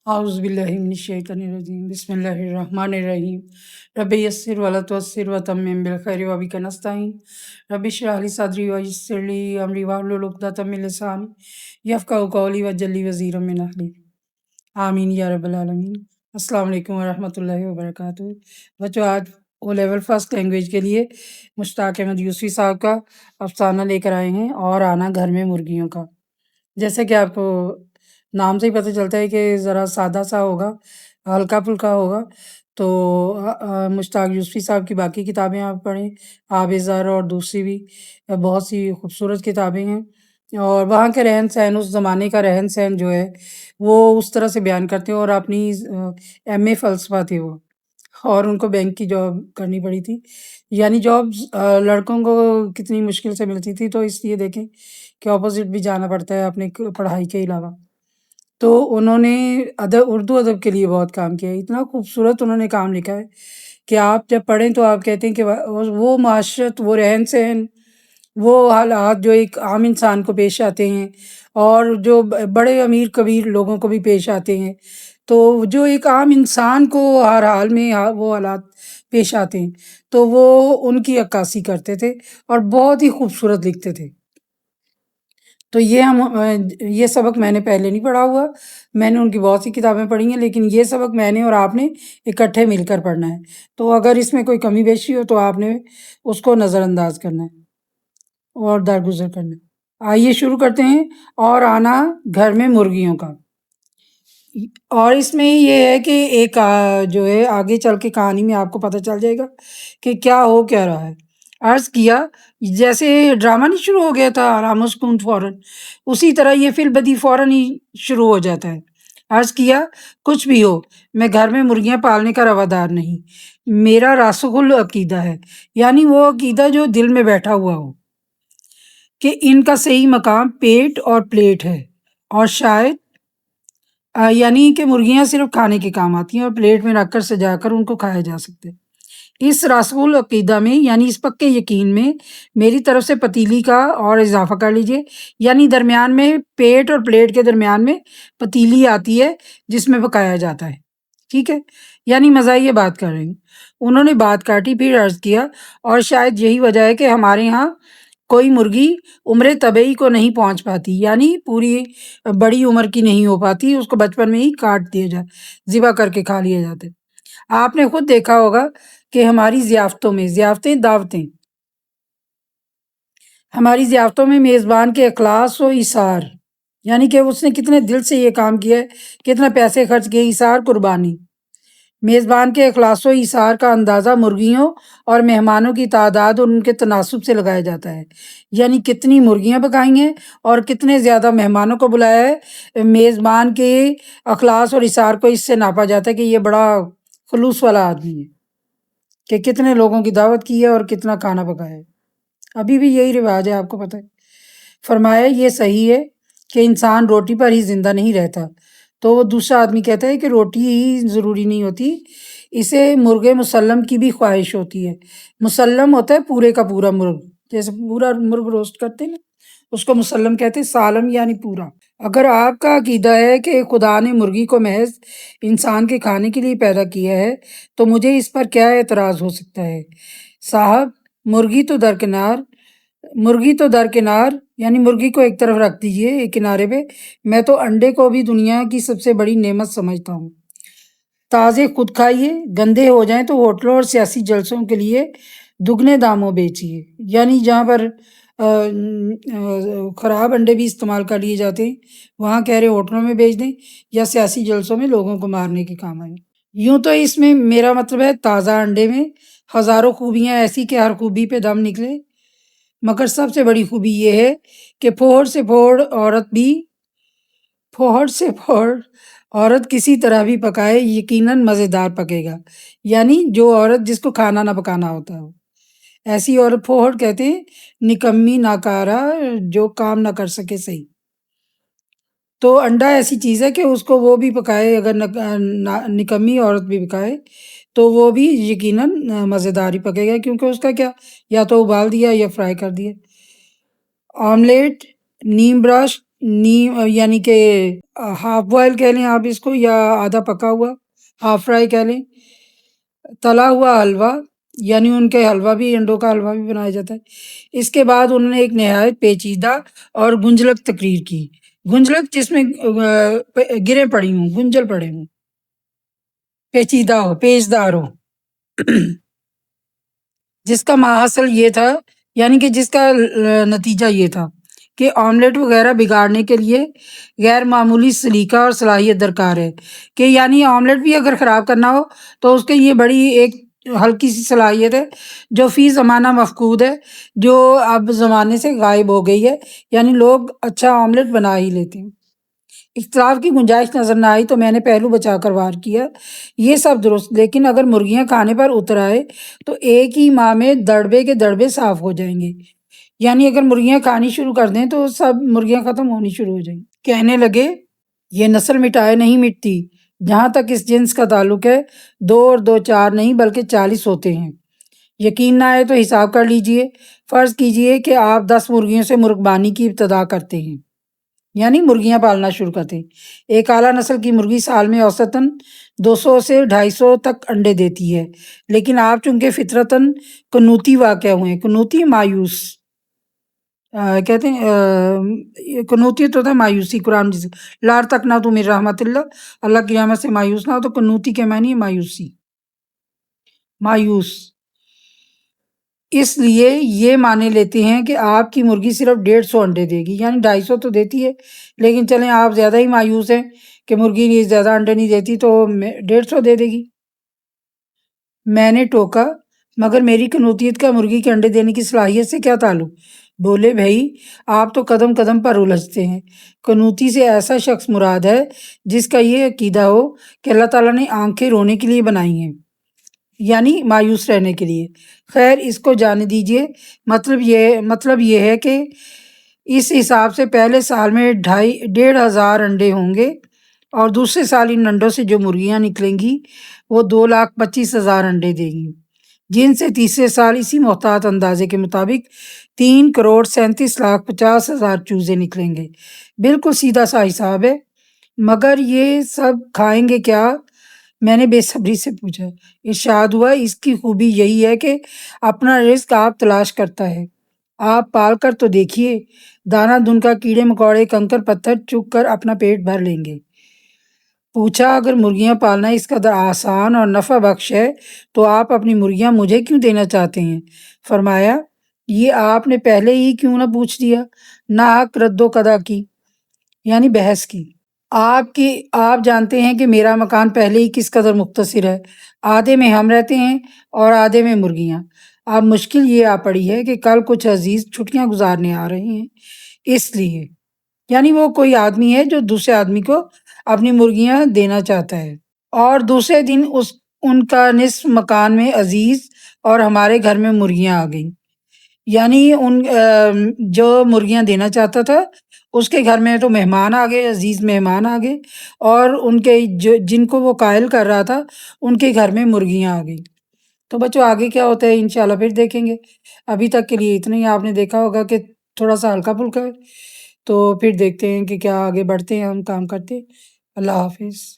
أعوذ بالله من الشيطان الرجيم بسم الله الرحمن الرحيم رب يسر ولا تعسر وتمم بالخير وبك نستعين رب اشرح لي صدري ويسر لي أمري واحلل عقدة من لساني يفقهوا قولي واجعل لي وزيرا من أهلي آمین یا رب العالمین۔ السلام علیکم ورحمۃ اللہ وبرکاتہ۔ بچوں، آج او لیول فرسٹ لینگویج کے لیے مشتاق احمد یوسفی صاحب کا افسانہ لے کر آئے ہیں، اور آنا گھر میں مرغیوں کا۔ جیسے کہ آپ کو نام سے ہی پتہ چلتا ہے کہ ذرا سادہ سا ہوگا، ہلکا پھلکا ہوگا۔ تو مشتاق یوسفی صاحب کی باقی کتابیں آپ پڑھیں، آب زر اور دوسری بھی بہت سی خوبصورت کتابیں ہیں، اور وہاں کے رہن سہن، اس زمانے کا رہن سہن جو ہے وہ اس طرح سے بیان کرتے ہیں۔ اور اپنی ایم اے فلسفہ تھے وہ، اور ان کو بینک کی جاب کرنی پڑی تھی، یعنی جابس لڑکوں کو کتنی مشکل سے ملتی تھی، تو اس لیے دیکھیں کہ اپوزٹ بھی جانا پڑتا ہے اپنے پڑھائی کے علاوہ۔ تو انہوں نے اردو ادب کے لیے بہت کام کیا ہے، اتنا خوبصورت انہوں نے کام لکھا ہے کہ آپ جب پڑھیں تو آپ کہتے ہیں کہ وہ معاشرت، وہ رہن سہن، وہ حالات جو ایک عام انسان کو پیش آتے ہیں، اور جو بڑے امیر کبیر لوگوں کو بھی پیش آتے ہیں، تو جو ایک عام انسان کو ہر حال میں وہ حالات پیش آتے ہیں، تو وہ ان کی عکاسی کرتے تھے اور بہت ہی خوبصورت لکھتے تھے۔ تو یہ سبق میں نے پہلے نہیں پڑھا ہوا، میں نے ان کی بہت سی کتابیں پڑھی ہیں، لیکن یہ سبق میں نے اور آپ نے اکٹھے مل کر پڑھنا ہے۔ تو اگر اس میں کوئی کمی بیشی ہو تو آپ نے اس کو نظر انداز کرنا ہے اور درگزر کرنا ہے۔ آئیے شروع کرتے ہیں۔ اور آنا گھر میں مرغیوں کا۔ اور اس میں یہ ہے کہ ایک جو ہے آگے چل کے کہانی میں آپ کو پتہ چل جائے گا کہ کیا ہو کیا رہا ہے۔ عرض کیا، جیسے ڈرامہ نہیں شروع ہو گیا تھا آرام و سکون فوراً، اسی طرح یہ فی البدی فوراً ہی شروع ہو جاتا ہے۔ عرض کیا، کچھ بھی ہو، میں گھر میں مرغیاں پالنے کا روادار نہیں، میرا راسخ العقیدہ ہے، یعنی وہ عقیدہ جو دل میں بیٹھا ہوا ہو کہ ان کا صحیح مقام پیٹ اور پلیٹ ہے، اور شاید یعنی کہ مرغیاں صرف کھانے کے کام آتی ہیں اور پلیٹ میں رکھ کر سجا کر ان کو کھایا جا سکتے۔ اس راسخ العقیدہ میں، یعنی اس پکے یقین میں، میری طرف سے پتیلی کا اور اضافہ کر لیجئے، یعنی درمیان میں پیٹ اور پلیٹ کے درمیان میں پتیلی آتی ہے جس میں پکایا جاتا ہے، ٹھیک ہے؟ یعنی مزاحیہ بات کر رہی ہوں۔ انہوں نے بات کاٹی، پھر عرض کیا، اور شاید یہی وجہ ہے کہ ہمارے ہاں کوئی مرغی عمر طبعی کو نہیں پہنچ پاتی، یعنی پوری بڑی عمر کی نہیں ہو پاتی، اس کو بچپن میں ہی کاٹ دیا جائے، ذبح کر کے کھا لیے جاتے۔ آپ نے خود دیکھا ہوگا کہ ہماری ضیافتوں میں، دعوتیں، ہماری ضیافتوں میں میزبان کے اخلاص و ایثار، یعنی کہ اس نے کتنے دل سے یہ کام کیا ہے، کتنا پیسے خرچ کیے، ایثار، قربانی۔ میزبان کے اخلاص و ایثار کا اندازہ مرغیوں اور مہمانوں کی تعداد اور ان کے تناسب سے لگایا جاتا ہے، یعنی کتنی مرغیاں پکائی ہیں اور کتنے زیادہ مہمانوں کو بلایا ہے۔ میزبان کے اخلاص اور ایثار کو اس سے ناپا جاتا ہے کہ یہ بڑا خلوص والا آدمی ہے، کہ کتنے لوگوں کی دعوت کی ہے اور کتنا کھانا پکایا ہے۔ ابھی بھی یہی رواج ہے، آپ کو پتہ ہے۔ فرمایا، یہ صحیح ہے کہ انسان روٹی پر ہی زندہ نہیں رہتا۔ تو وہ دوسرا آدمی کہتا ہے کہ روٹی ہی ضروری نہیں ہوتی، اسے مرغ مسلم کی بھی خواہش ہوتی ہے۔ مسلم ہوتا ہے پورے کا پورا مرغ، جیسے پورا مرغ روسٹ کرتے ہیں نا، اس کو مسلم کہتے ہیں، سالم یعنی پورا۔ اگر آپ کا عقیدہ ہے کہ خدا نے مرغی کو محض انسان کے کھانے کے لیے پیدا کیا ہے، تو مجھے اس پر کیا اعتراض ہو سکتا ہے؟ صاحب، مرغی تو درکنار، یعنی مرغی کو ایک طرف رکھ دیجئے، ایک کنارے پہ، میں تو انڈے کو بھی دنیا کی سب سے بڑی نعمت سمجھتا ہوں۔ تازے خود کھائیے، گندے ہو جائیں تو ہوٹلوں اور سیاسی جلسوں کے لیے دگنے داموں بیچیے، یعنی جہاں پر خراب انڈے بھی استعمال کر لیے جاتے ہیں، وہاں کہہ رہے ہوٹلوں میں بیچ دیں یا سیاسی جلسوں میں لوگوں کو مارنے کے کام آئیں۔ یوں تو اس میں میرا مطلب ہے تازہ انڈے میں ہزاروں خوبیاں ایسی کہ ہر خوبی پہ دم نکلے، مگر سب سے بڑی خوبی یہ ہے کہ پھوڑ سے پھوڑ عورت کسی طرح بھی پکائے یقیناً مزیدار پکے گا، یعنی جو عورت جس کو کھانا نہ پکانا ہوتا ہو، ایسی عورت پھوڑ کہتے ہیں، نکمی ناکارہ، جو کام نہ کر سکے صحیح۔ تو انڈا ایسی چیز ہے کہ اس کو وہ بھی پکائے، اگر نکمی عورت بھی پکائے تو وہ بھی یقیناً مزیدار ہی پکے گا، کیونکہ اس کا کیا، یا تو ابال دیا یا فرائی کر دیا۔ آملیٹ، نیم برش، نیم یعنی کہ ہاف بوائل کہہ لیں آپ اس کو، یا آدھا پکا ہوا، ہاف فرائی کہہ لیں، تلا ہوا حلوہ، یعنی ان کے حلوہ بھی، انڈوں کا حلوہ بھی بنایا جاتا ہے۔ اس کے بعد انہوں نے ایک نہایت پیچیدہ اور گنجلک تقریر کی، گنجلک جس میں گریں پڑی ہوں، گنجل پڑے ہوں، پیچیدہ ہو، پیچدار ہو، جس کا ماحصل یہ تھا، یعنی کہ جس کا نتیجہ یہ تھا کہ آملیٹ وغیرہ بگاڑنے کے لیے غیر معمولی سلیقہ اور صلاحیت درکار ہے، کہ یعنی آملیٹ بھی اگر خراب کرنا ہو تو اس کے یہ بڑی ایک ہلکی سی صلاحیت ہے جو فی زمانہ مفقود ہے، جو اب زمانے سے غائب ہو گئی ہے، یعنی لوگ اچھا آملیٹ بنا ہی لیتے ہیں۔ اختلاف کی گنجائش نظر نہ آئی تو میں نے پہلو بچا کر وار کیا، یہ سب درست، لیکن اگر مرغیاں کھانے پر اتر آئے تو ایک ہی ماہ میں دڑبے کے دڑبے صاف ہو جائیں گے، یعنی اگر مرغیاں کھانی شروع کر دیں تو سب مرغیاں ختم ہونی شروع ہو جائیں گی۔ کہنے لگے یہ نسل مٹائے نہیں مٹتی، جہاں تک اس جنس کا تعلق ہے 2 اور 2 4 نہیں بلکہ 40 ہوتے ہیں۔ یقین نہ آئے تو حساب کر لیجئے، فرض کیجئے کہ آپ 10 مرغیوں سے مرغبانی کی ابتدا کرتے ہیں، یعنی مرغیاں پالنا شروع کرتے ہیں۔ ایک اعلیٰ نسل کی مرغی سال میں اوسطاً 200 سے 250 تک انڈے دیتی ہے، لیکن آپ چونکہ فطرتاً قنوطی واقع ہوئے ہیں، قنوطی مایوس کہتے ہیں، یہ قنوطی تو تھا مایوسی، قرآن جسے لار تک نہ تو میری رحمت اللہ کی رحمت سے مایوس نہ ہو، تو قنوطی کے معنی ہے مایوسی، مایوس۔ اس لیے یہ مانے لیتے ہیں کہ آپ کی مرغی صرف 150 انڈے دے گی، یعنی 250 تو دیتی ہے، لیکن چلیں آپ زیادہ ہی مایوس ہیں کہ مرغی زیادہ انڈے نہیں دیتی تو 150 دے دے گی۔ میں نے ٹوکا مگر میری قنوطیت کا مرغی کے انڈے دینے کی صلاحیت سے کیا تعلق؟ بولے بھائی آپ تو قدم قدم پر الجھتے ہیں، قنوطی سے ایسا شخص مراد ہے جس کا یہ عقیدہ ہو کہ اللہ تعالیٰ نے آنکھیں رونے کے لیے بنائی ہیں، یعنی مایوس رہنے کے لیے۔ خیر اس کو جانے دیجئے، مطلب یہ ہے کہ اس حساب سے پہلے سال میں 1,500 انڈے ہوں گے، اور دوسرے سال ان انڈوں سے جو مرغیاں نکلیں گی وہ 2,25,000 انڈے دیں گی، جن سے تیسرے سال اسی محتاط اندازے کے مطابق 3,37,50,000 چوزے نکلیں گے۔ بالکل سیدھا سا حساب ہے، مگر یہ سب کھائیں گے کیا؟ میں نے بے صبری سے پوچھا۔ ارشاد ہوا اس کی خوبی یہی ہے کہ اپنا رزق آپ تلاش کرتا ہے، آپ پال کر تو دیکھیے، دانہ دن کا کیڑے مکوڑے کنکر پتھر چگ کر اپنا پیٹ بھر لیں گے۔ پوچھا اگر مرغیاں پالنا اس قدر آسان اور نفع بخش ہے تو آپ اپنی مرغیاں مجھے کیوں دینا چاہتے ہیں؟ فرمایا یہ آپ نے پہلے ہی کیوں نہ پوچھ دیا، ناحق رد و قدا کی، یعنی بحث کی۔ آپ جانتے ہیں کہ میرا مکان پہلے ہی کس قدر مختصر ہے، آدھے میں ہم رہتے ہیں اور آدھے میں مرغیاں۔ اب مشکل یہ آ پڑی ہے کہ کل کچھ عزیز چھٹیاں گزارنے آ رہے ہیں، اس لیے یعنی وہ کوئی آدمی ہے جو دوسرے آدمی کو اپنی مرغیاں دینا چاہتا ہے، اور دوسرے دن ان کا نصف مکان میں عزیز اور ہمارے گھر میں مرغیاں آ گئیں، یعنی جو مرغیاں دینا چاہتا تھا اس کے گھر میں تو مہمان آ گئے، عزیز مہمان آ گئے، اور ان کے جن کو وہ قائل کر رہا تھا ان کے گھر میں مرغیاں آ گئی۔ تو بچوں آگے کیا ہوتا ہے انشاءاللہ پھر دیکھیں گے، ابھی تک کے لیے اتنا ہی۔ آپ نے دیکھا ہوگا کہ تھوڑا سا ہلکا پھلکا ہے، تو پھر دیکھتے ہیں کہ کیا آگے بڑھتے ہیں، ہم کام کرتے۔ اللہ حافظ۔